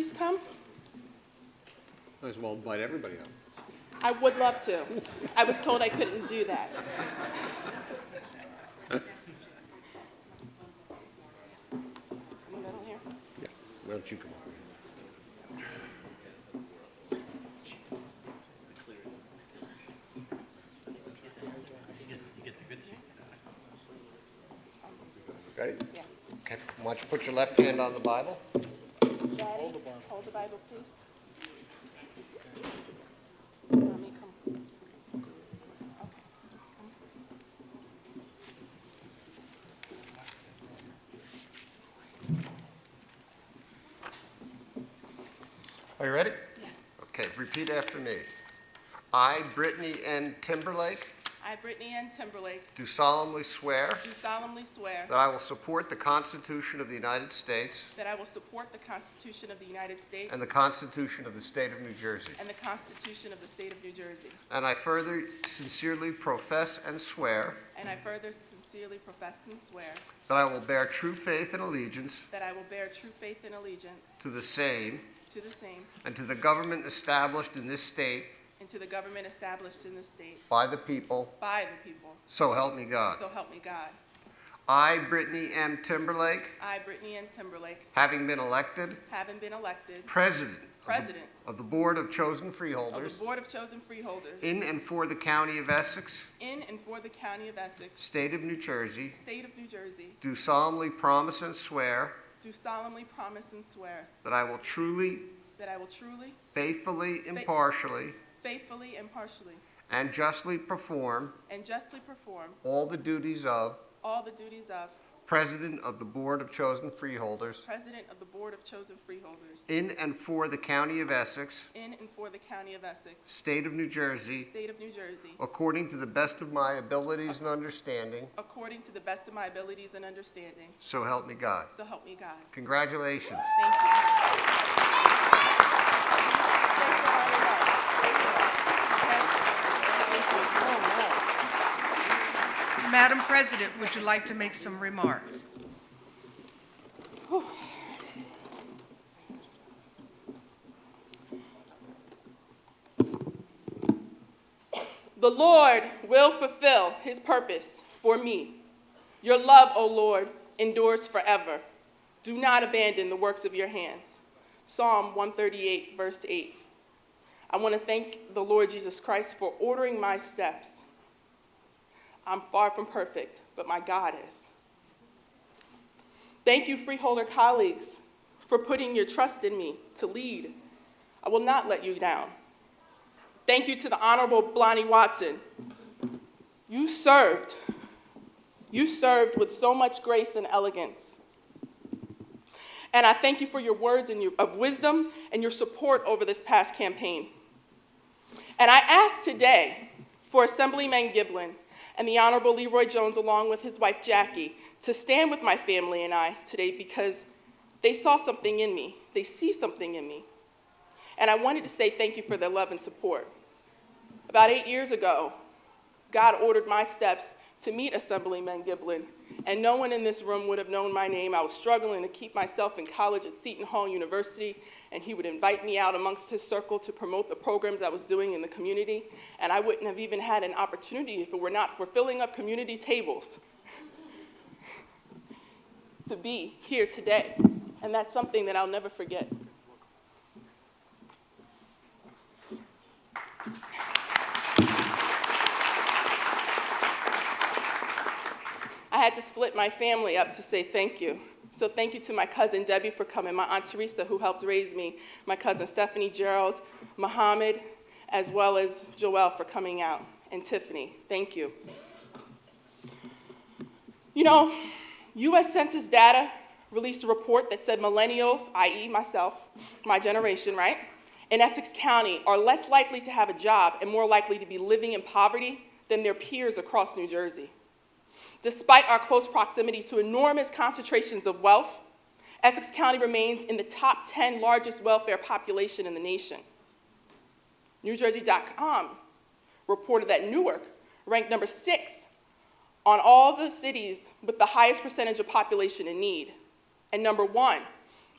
please come? Might as well invite everybody up. I would love to. I was told I couldn't do that. In the middle here. Yeah, why don't you come over here? Ready? Yeah. Okay. Why don't you put your left hand on the Bible? Daddy, hold the Bible, please. Let me come. Okay. Are you ready? Yes. Okay, repeat after me. I, Britnee N. Timberlake, I, Britnee Timberlake, do solemnly swear do solemnly swear that I will support the Constitution of the United States that I will support the Constitution of the United States and the Constitution of the State of New Jersey. and the Constitution of the State of New Jersey. And I further sincerely profess and swear And I further sincerely profess and swear that I will bear true faith and allegiance that I will bear true faith and allegiance to the same to the same and to the government established in this state and to the government established in this state by the people, by the people. so help me God. So help me God. I, Britnee M. Timberlake, I, Britnee Timberlake, having been elected having been elected President President of the Board of Chosen of Freeholders the Board of Chosen Freeholders in and for the County of Essex, in and for the County of Essex, State of New Jersey, State of New Jersey, do solemnly promise and swear do solemnly promise and swear that I will truly, that I will truly, faithfully, impartially, faithfully, impartially, and justly perform and justly perform all the duties of all the duties of President of the Board of Chosen Freeholders President of the Board of Chosen Freeholders in and for the County of Essex, in and for the County of Essex, State of New Jersey, State of New Jersey, according to the best of my abilities and understanding, according to the best of my abilities and understanding. so help me God. So help me God. Congratulations. Thank you. Madam President, would you like to make some remarks? The Lord will fulfill his purpose for me. Your love, O Lord, endures forever. Do not abandon the works of your hands. Psalm 138, verse 8. I want to thank the Lord Jesus Christ for ordering my steps. I'm far from perfect, but my God is. Thank you, Freeholder colleagues, for putting your trust in me to lead. I will not let you down. Thank you to the Honorable Blondie Watson. You served with so much grace and elegance. And I thank you for your words of wisdom and your support over this past campaign. And I ask today for Assemblyman Giblin and the Honorable Leroy Jones, along with his wife Jackie, to stand with my family and I today because they saw something in me. They see something in me. And I wanted to say thank you for their love and support. About 8 years ago, God ordered my steps to meet Assemblyman Giblin, and no one in this room would have known my name. I was struggling to keep myself in college at Seton Hall University, and he would invite me out amongst his circle to promote the programs I was doing in the community, and I wouldn't have even had an opportunity if it were not for filling up community tables to be here today, and that's something that I'll never forget. I had to split my family up to say thank you. So thank you to my cousin Debbie for coming, my Aunt Teresa who helped raise me, my cousin Stephanie, Gerald, Muhammad, as well as Joelle for coming out, and Tiffany. Thank you. You know, U.S. Census data released a report that said millennials, i.e. myself, my generation, right, in Essex County are less likely to have a job and more likely to be living in poverty than their peers across New Jersey. Despite our close proximity to enormous concentrations of wealth, Essex County remains in the top 10 largest welfare population in the nation. NewJersey.com reported that Newark ranked number 6 on all the cities with the highest percentage of population in need, and number 1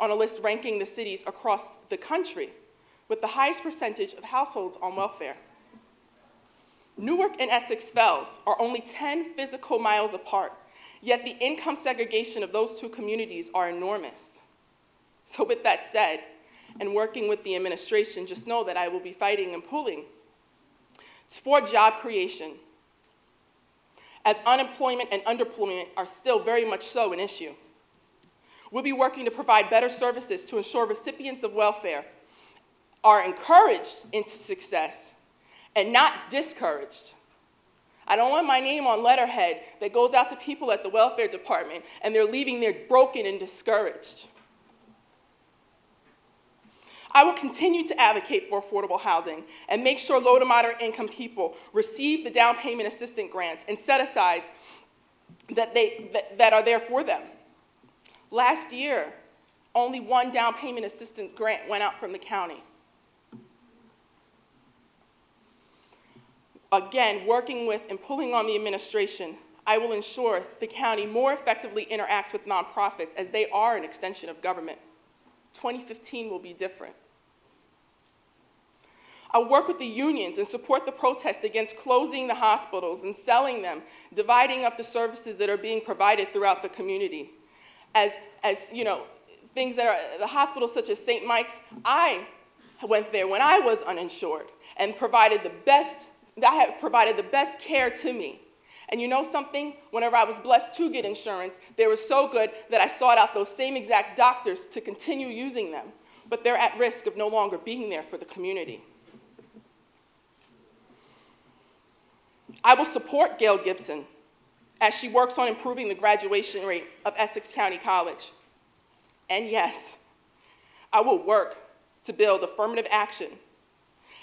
on a list ranking the cities across the country with the highest percentage of households on welfare. Newark and Essex Fells are only 10 physical miles apart, yet the income segregation of those two communities are enormous. So with that said, and working with the administration, just know that I will be fighting and pulling for job creation, as unemployment and underemployment are still very much so an issue. We'll be working to provide better services to ensure recipients of welfare are encouraged into success and not discouraged. I don't want my name on letterhead that goes out to people at the welfare department and they're leaving there broken and discouraged. I will continue to advocate for affordable housing and make sure low to moderate income people receive the down payment assistance grants and set-asides that are there for them. Last year, only one down payment assistance grant went out from the county. Again, working with and pulling on the administration, I will ensure the county more effectively interacts with nonprofits as they are an extension of government. 2015 will be different. I'll work with the unions and support the protest against closing the hospitals and selling them, dividing up the services that are being provided throughout the community. As you know, things that are, the hospitals such as St. Mike's, I went there when I was uninsured and provided the best care to me. And you know something? Whenever I was blessed to get insurance, they were so good that I sought out those same exact doctors to continue using them. But they're at risk of no longer being there for the community. I will support Gail Gibson as she works on improving the graduation rate of Essex County College. And yes, I will work to build affirmative action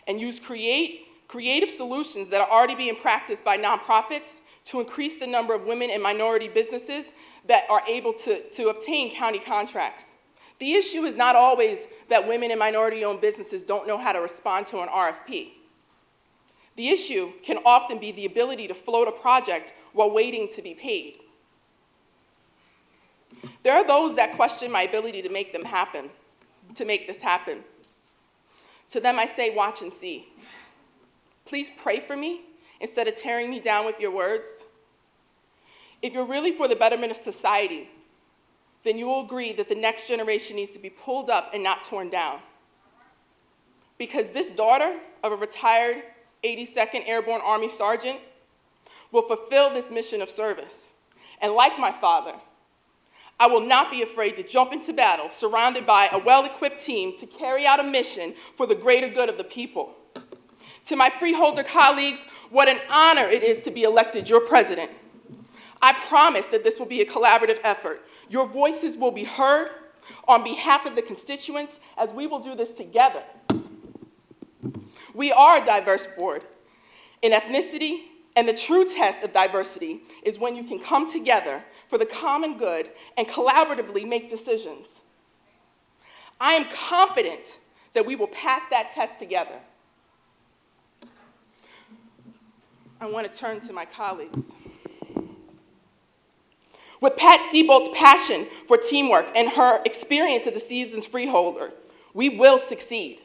and use creative solutions that are already being practiced by nonprofits to increase the number of women and minority businesses that are able to obtain county contracts. The issue is not always that women and minority-owned businesses don't know how to respond to an RFP. The issue can often be the ability to float a project while waiting to be paid. There are those that question my ability to make this happen. To them I say, watch and see. Please pray for me instead of tearing me down with your words. If you're really for the betterment of society, then you will agree that the next generation needs to be pulled up and not torn down. Because this daughter of a retired 82nd Airborne Army Sergeant will fulfill this mission of service. And like my father, I will not be afraid to jump into battle surrounded by a well-equipped team to carry out a mission for the greater good of the people. To my Freeholder colleagues, what an honor it is to be elected your president. I promise that this will be a collaborative effort. Your voices will be heard on behalf of the constituents as we will do this together. We are a diverse board in ethnicity, and the true test of diversity is when you can come together for the common good and collaboratively make decisions. I am confident that we will pass that test together. I want to turn to my colleagues. With Pat Seabolt's passion for teamwork and her experience as a seasoned freeholder, we will succeed.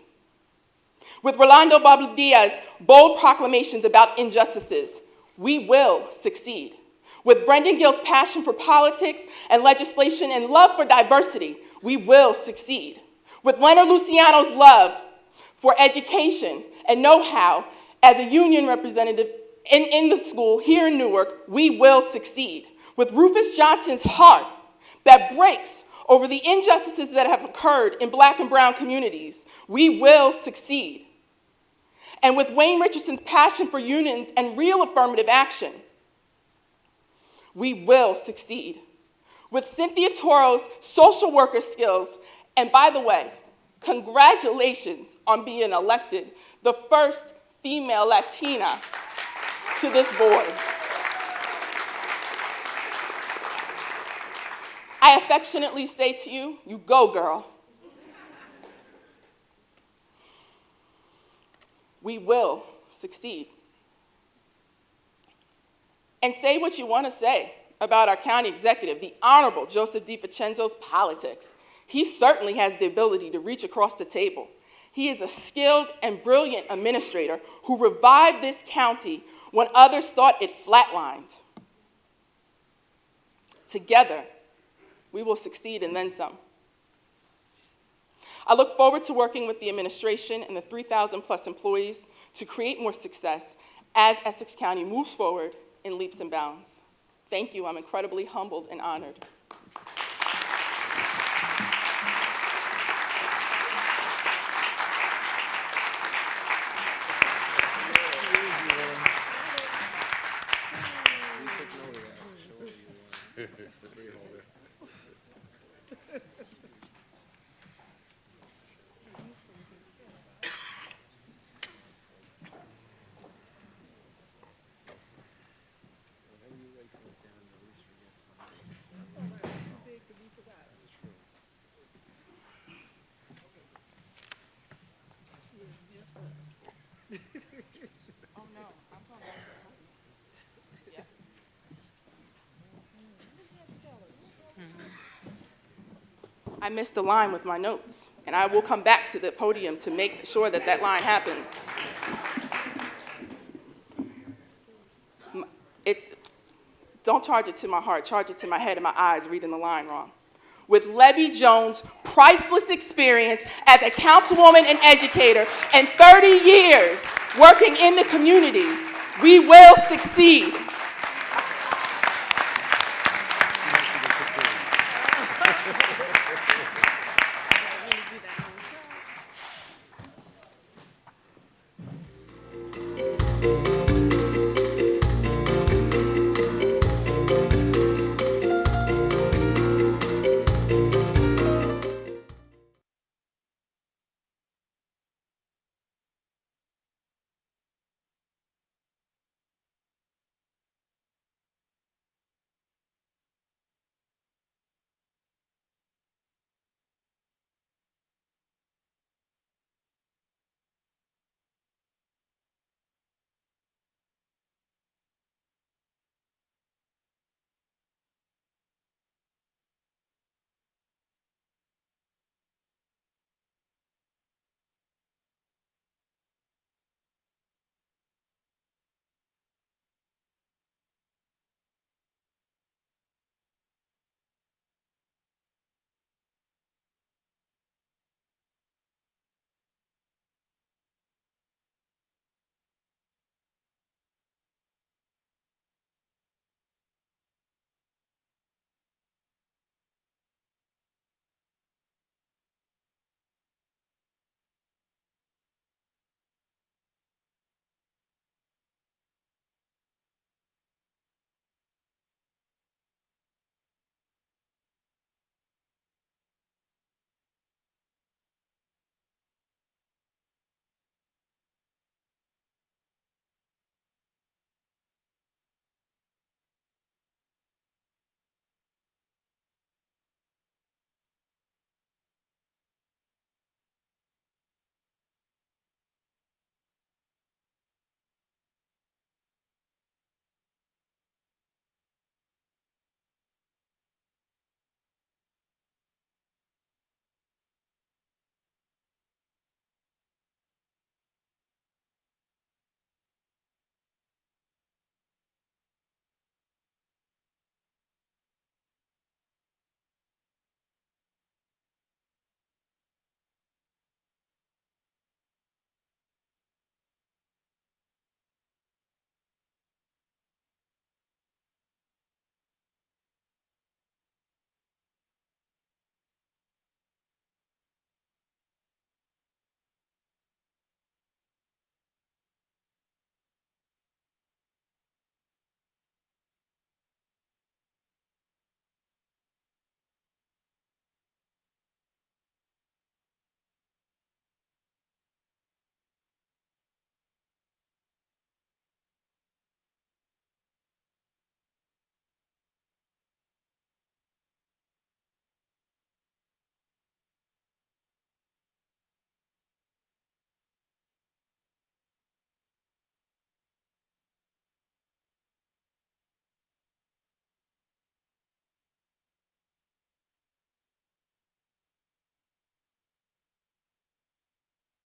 With Rolando Bobadilla's bold proclamations about injustices, we will succeed. With Brendan Gill's passion for politics and legislation and love for diversity, we will succeed. With Leonard Luciano's love for education and know-how as a union representative in the school here in Newark, we will succeed. With Rufus Johnson's heart that breaks over the injustices that have occurred in Black and brown communities, we will succeed. And with Wayne Richardson's passion for unions and real affirmative action, we will succeed. With Cynthia Toro's social worker skills, and by the way, congratulations on being elected the first female Latina to this board. I affectionately say to you, you go, girl. We will succeed. And say what you want to say about our county executive, the Honorable Joseph DiFincenzo's politics. He certainly has the ability to reach across the table. He is a skilled and brilliant administrator who revived this county when others thought it flatlined. Together, we will succeed and then some. I look forward to working with the administration and the 3,000 plus employees to create more success as Essex County moves forward in leaps and bounds. Thank you. I'm incredibly humbled and honored. I missed a line with my notes, and I will come back to the podium to make sure that that line happens. Don't charge it to my heart, charge it to my head and my eyes reading the line wrong. With Lebby Jones' priceless experience as a councilwoman and educator and 30 years working in the community, we will succeed.